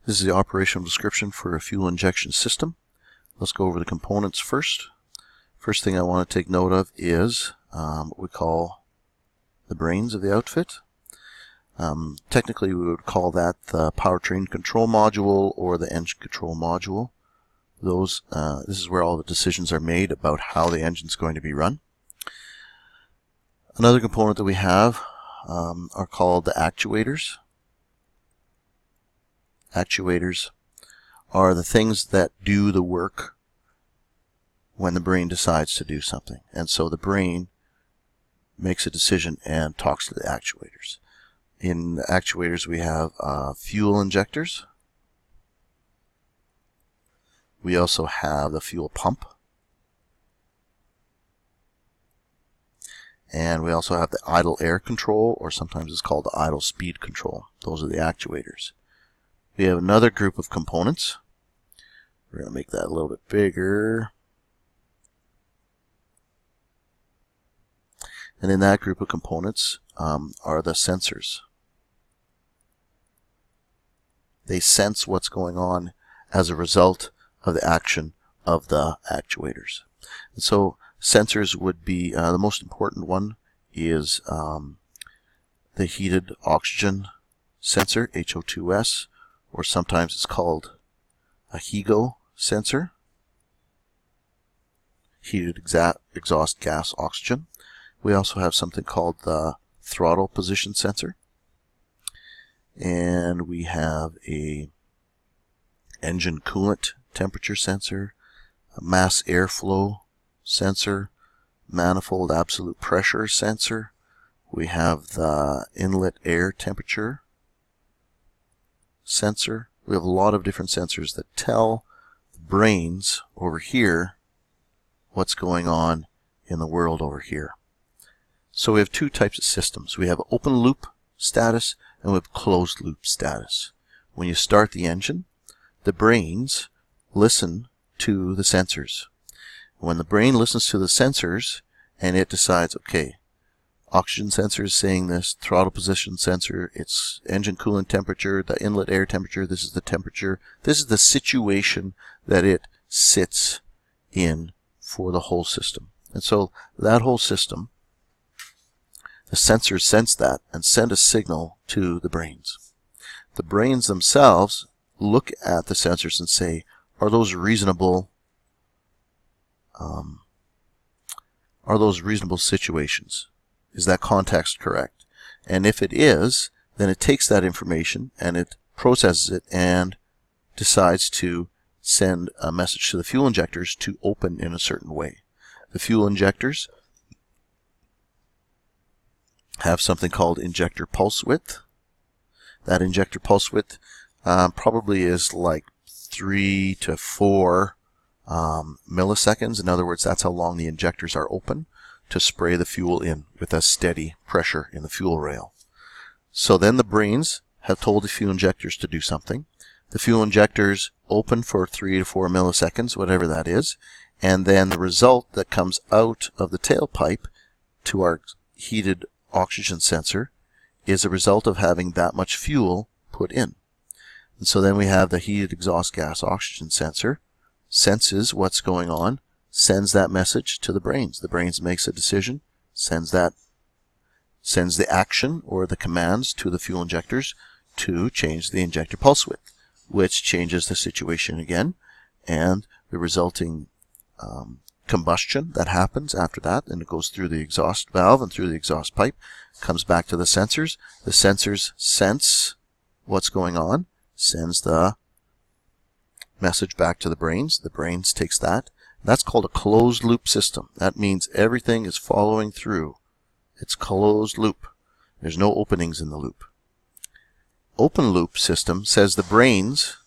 This is the operational description for a fuel injection system. Let's go over the components first. First thing I want to take note of is what we call the brains of the outfit. Technically we would call that the powertrain control module or the engine control module. This is where all the decisions are made about how the engine is going to be run. Another component that we have are called the actuators. Actuators are the things that do the work when the brain decides to do something. And so the brain makes a decision and talks to the actuators. In the actuators we have fuel injectors. We also have the fuel pump. And we also have the idle air control, or sometimes it's called the idle speed control. Those are the actuators. We have another group of components. We're going to make that a little bit bigger. And in that group of components are the sensors. They sense what's going on as a result of the action of the actuators. And so sensors would be, the most important one is the heated oxygen sensor, HO2S, or sometimes it's called a HEGO sensor, heated exhaust gas oxygen. We also have something called the throttle position sensor, and we have a engine coolant temperature sensor, a mass airflow sensor, manifold absolute pressure sensor. We have the inlet air temperature sensor. We have a lot of different sensors that tell the brains over here what's going on in the world over here. So we have two types of systems. We have open loop status and we have closed loop status. When you start the engine, the brains listen to the sensors. When the brain listens to the sensors and it decides, okay, oxygen sensor is saying this, throttle position sensor, it's engine coolant temperature, the inlet air temperature, this is the temperature, this is the situation that it sits in for the whole system. And so that whole system, the sensors sense that and send a signal to the brains. The brains themselves look at the sensors and say, are those reasonable situations? Is that context correct? And if it is, then it takes that information and it processes it and decides to send a message to the fuel injectors to open in a certain way. The fuel injectors have something called injector pulse width. That injector pulse width probably is like 3 to 4 milliseconds. In other words, that's how long the injectors are open to spray the fuel in with a steady pressure in the fuel rail. So then the brains have told the fuel injectors to do something. The fuel injectors open for 3 to 4 milliseconds, whatever that is, and then the result that comes out of the tailpipe to our heated oxygen sensor is a result of having that much fuel put in. And so then we have the heated exhaust gas oxygen sensor, senses what's going on, sends that message to the brains. The brains makes a decision, sends the action or the commands to the fuel injectors to change the injector pulse width, which changes the situation again, and the resulting combustion that happens after that, and it goes through the exhaust valve and through the exhaust pipe, comes back to the sensors. The sensors sense what's going on, sends the message back to the brains. The brains takes that. That's called a closed loop system. That means everything is following through. It's closed loop. There's no openings in the loop. Open loop system says the brains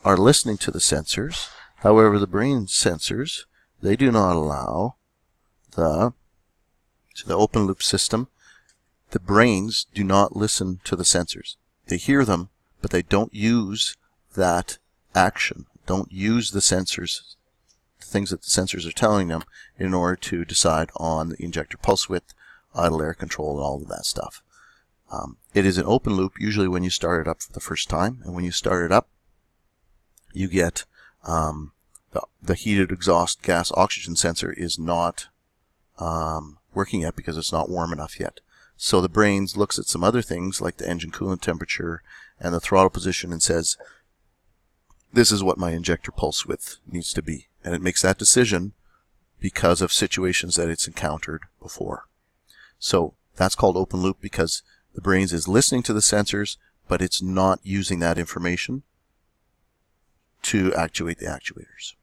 are listening to the sensors. However, the brain sensors, they do not allow the open loop system. The brains do not listen to the sensors. They hear them, but they don't use that action, don't use the sensors, the things that the sensors are telling them in order to decide on the injector pulse width, idle air control, and all of that stuff. It is an open loop usually when you start it up for the first time, and when you start it up, you get the heated exhaust gas oxygen sensor is not working yet because it's not warm enough yet. So the brain looks at some other things like the engine coolant temperature and the throttle position and says, this is what my injector pulse width needs to be. And it makes that decision because of situations that it's encountered before. So that's called open loop because the brain is listening to the sensors, but it's not using that information to actuate the actuators.